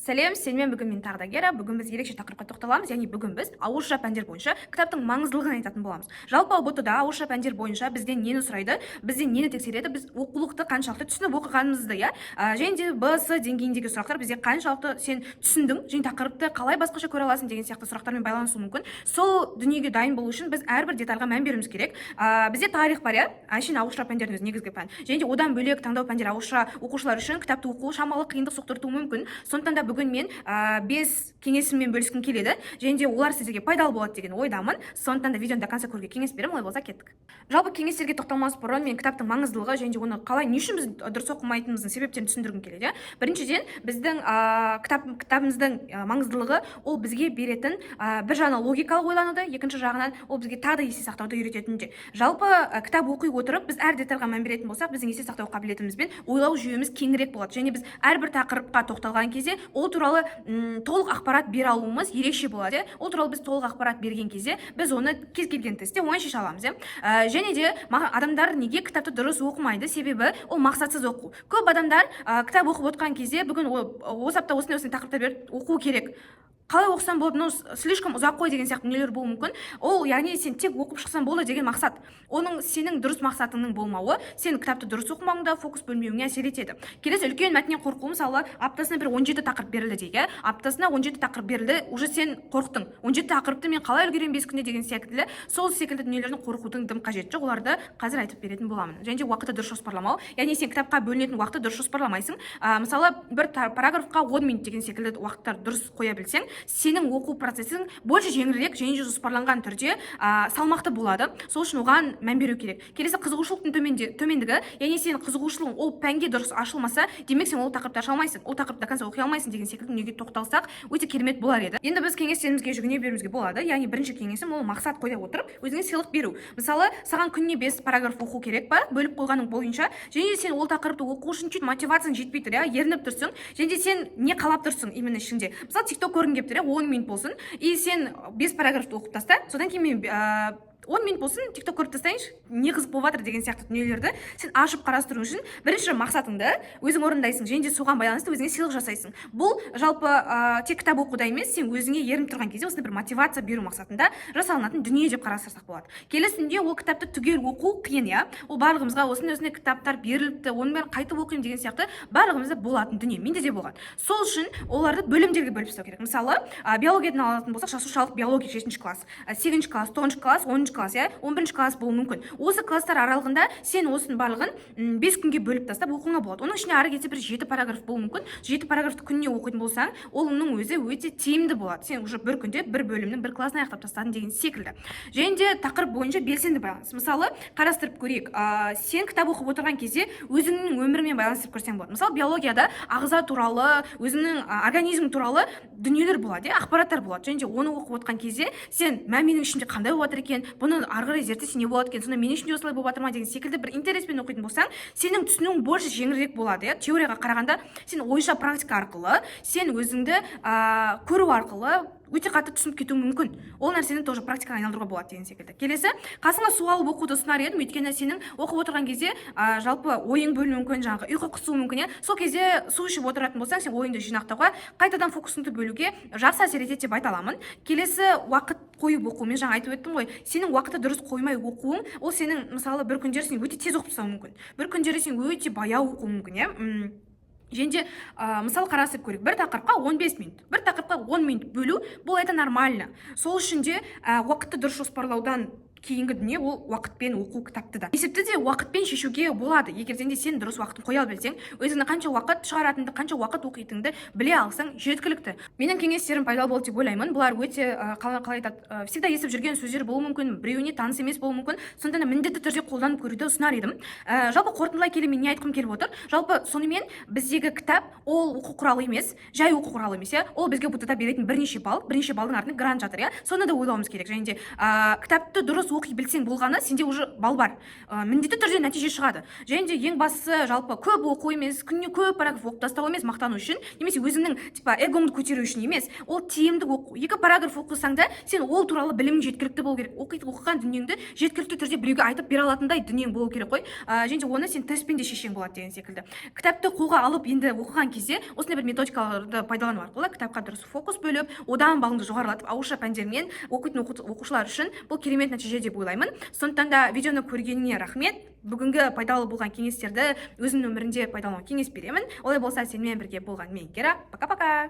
Сәлем, сенімен бүгін мен Тағдагера. Бүгін біз ерекше тақырыпқа тоқталамыз, яғни бүгін біз ауызша пәндер бойынша кітаптың маңыздылығын айтатын боламыз. Жалпы ұбт-да ауызша пәндер бойынша бізден нені сұрайды, бізден нені тексереді, біз оқулықты қаншалықты түсініп оқығанымызды, және де Б-С деңгейіндегі сұрақтар бізде қаншалықты сен түсіндің, және тақырыпты қалай басқаша көре аласың деген сияқты сұрақтармен байланысуы мүмкін. Сол дүниеге дайын болу үшін біз әрбір детальға мән беруіміз керек. Бізде тарих бар, әншейін ауызша пәндердің өзі негізгі пән. Және де одан бөлек таңдау пәндер ауызша оқушылар үшін кітапты оқу шамалы қиындық соқтыртуы мүмкін. Сондықтан да бүгін мен 5 кеңесіммен бөліскім келеді, және де олар сіздерге пайдалы болады деген ойдамын. Сондықтан да видеоны до конца көруге кеңес беремін, олай болса кеттік. Жалпы кеңестерге тоқталмас бұрын мен кітаптың маңыздылығы және де оны қалай, не үшін біз дұрыс оқымайтынымыздың себептерін түсіндіргім келеді. Біріншіден, біздің кітабымыздың маңыздылығы ол бізге беретін бір жағынан логикалық ойлануды, екінші жағынан ол бізге тағы да есте сақтауды үйрететінде. Жалпы кітап оқи отырып, біз әр детальға мән беретін болсақ, біздің есте сақтау қабілетіміз бен ойлау жүйеміз кеңірек болады. Және біз әрбір тақырыпқа тоқталған кезде ол туралы толық ақпарат бере алуымыз ерекше болады. Ол туралы біз толық ақпарат берген кезде біз оны кез келген тестте оңай шеше аламыз. Және де адамдар неге кітапты дұрыс оқымайды? Себебі ол мақсатсыз оқу. Көп адамдар кітап оқып отқан кезде бүгін осы апта осындай тақырыптар беріп оқу керек. Қалай оқысам болады, слишком ұзақ қой деген сияқты нелер болуы мүмкін. Ол, яғни сен тек оқып шықсаң болды деген мақсат. Оның сенің дұрыс мақсатыңның болмауы, сен кітапты дұрыс оқымауыңда фокус бөлмеуіңе әсер етеді. Келесі үлкен мәтіннен қорқу, мысалы, аптасына бір 17 тақырып берілді дейді. Аптасына 17 тақырып берілді, уже сен қорқтың. 17 тақырыпты мен қалай үлгерем 5 күнде деген секілді, сол секілді дүниелердің қорқудың дым қажеті жоқ. Оларды қазір айтып беретін боламын. Және де уақытты дұрыс жоспарламау, яғни сен кітапқа бөлінетін уақытты дұрыс жоспарламайсың. Мысалы, бір параграфқа 10 минут деген секілді уақыттар дұрыс қоя білсең, сенің оқу процесің больше жеңілірек және де жоспарланған түрде салмақты болады. Сол үшін оған мән беру керек. Келесі қызығушылықтың төмендігі, яғни сенің қызығушылығың ол пәнге дұрыс ашылмаса, демек сен ол тақырыпты аша алмайсың, ол тақырыпты до конца оқи алмайсың деген секілді дүниеге тоқталсақ, өте керемет болар еді. Енді біз кеңестерімізге жүгіне беруімізге болады. Яғни бірінші кеңесім ол мақсат қоя отырып, өзіңе сыйлық беру. Мысалы, саған күніне 5 параграф оқу керек па, бөліп қойғаның бойынша, және сен ол тақырыпты оқу үшін чуть мотивацияң жетпей тұр, ерініп тұрсың, және сен не қалап тұрсың именно ішіңде. Мысалы, TikTok көргің келіп тұр, 10 минут болсын, и сен 5 параграфты оқып таста, содан кейін мен 10 минут болсын, TikTok көріп тастайыншы, не қызық болып жатыр деген сияқты дүниелерді сен ашып қарастыру үшін бірінші мақсатыңды өзің орындайсың, және де соған байланысты өзіңе сыйлық жасайсың. Бұл жалпы тек кітап оқуда емес, сен өзіңе ерініп тұрған кезде осындай бір мотивация беру мақсатында жасалынатын дүние деп қарастырсақ болады. Келесінде ол кітапты түгел оқу қиын, ол барлығымызға осындай кітаптар беріліпті, оның бәрін қайтып оқимын деген сияқты барлығымызда болатын дүние, менде де болған. Сол үшін оларды бөлімдерге бөліп тастау керек. Мысалы, биологиядан алатын болсақ, жасушалық биология 7 класс, 8 класс, 9 класс, 10 класс, 11 класс болуы мүмкін. Осы класстар аралығында сен осының барлығын 5 күнге бөліп тастап оқуыңа болады. Оның ішіне ары кетсе бір 7 параграф болуы мүмкін. 7 параграфты күніне оқитын болсаң, оның өзі өте тиімді болады. Сен уже бір күнде бір бөлімнің бір классын аяқтап тастадың деген секілді. Және де тақырып бойынша белсенді байланыс. Мысалы, қарастырып көрейік. Сен кітап оқып отырған кезде өзіңнің өмірімен байланыстырып көрсең болады. Мысалы, биологияда ағза туралы, өзіңнің организм туралы дүниелер болады, ақпараттар болады. Және де оны оқып отқан кезде сен менің ішімде қандай болып жатыр екен, бұны ары қарай зерттесе не болады екен, сонда менің ішімде осылай болып жатыр ма деген секілді бір интереспен оқитын болсаң, сенің түсінуің больше жеңілірек болады. Теорияға қарағанда сен ойша практика арқылы, сен өзіңді көру арқылы өте қатты түсініп кетуі мүмкін. Ол нәрсені тоже практикаға айналдыруға болады деген секілді. Келесі, қасыңа су алып оқуды ұсынар едім, өйткені сенің оқып отырған кезде жалпы ойың бөлінуі мүмкін, жаңағы ұйқы қысуы мүмкін. Сол кезде су ішіп отыратын болсаң, сен ойыңды жинақтауға, қайтадан фокусыңды бөлуге жақсы әсер етеді деп айта аламын. Келесі, уақыт қойып оқу. Мен жаңа айтып өттім ғой, сенің уақытты дұрыс қоймай оқуың, ол сенің мысалы бір күндері сен өте тез оқып тастауың мүмкін. Бір күндері сен өте баяу оқуың мүмкін, Және де, мысалы қарастырып көрейік, бір тақырыпқа 15 минут, бір тақырыпқа 10 минут бөлу, бұл это нормально. Сол үшін де уақытты дұрыс жоспарлаудан кейінгі дүние ол уақытпен оқу кітапты да. Есепті де уақытпен шешуге болады. Егерден де сен дұрыс уақытын қоя білсең, өзіңді қанша уақыт шығаратынды, қанша уақыт оқитынды біле алсаң жеткілікті. Менің кеңестерім пайдалы болды деп ойлаймын. Бұлар өте қалай айтады, всегда естіп жүрген сөздер болуы мүмкін, біреуіне таныс емес болуы мүмкін. Сондықтан міндетті түрде қолданып көруді ұсынар едім. Жалпы қорытындылай келе мен не айтқым келіп отыр? Жалпы сонымен біздегі кітап ол оқу құралы емес, жай оқу құралы емес, ол бізге ұбт-да беретін бірнеше балдың артында грант жатыр, соны да ойлауымыз керек. Және де кітапты дұрыс оқи білсең болғаны, сенде уже бал бар, міндетті түрде нәтиже шығады. Және де ең бастысы жалпы көп оқу емес, күніне көп параграф оқып тастау емес мақтану үшін, немесе өзіңнің эгоңды көтеру үшін емес, ол тиімді оқу. 2 параграф оқысаң да сен ол туралы білімің жеткілікті болу керек. Оқыған дүниеңді жеткілікті түрде біреуге айтып бере алатындай дүниең болу керек қой. Және де оны сен тестпен де шешең болады деген секілді. Кітапты қолға алып енді оқыған кезде осындай бір методикаларды пайдалану арқылы кітапқа дұрыс фокус бөліп, одан балыңды жоғарылатып, ауызша пәндермен оқитын оқушылар үшін бұл керемет нәтиже деп ойлаймын. Сондықтан да видеоны көргеніңе рахмет. Бүгінгі пайдалы болған кеңестерді өзімнің өмірімде пайдалануға кеңес беремін. Олай болса, сенімен бірге болған мен Кира. Пока-пока.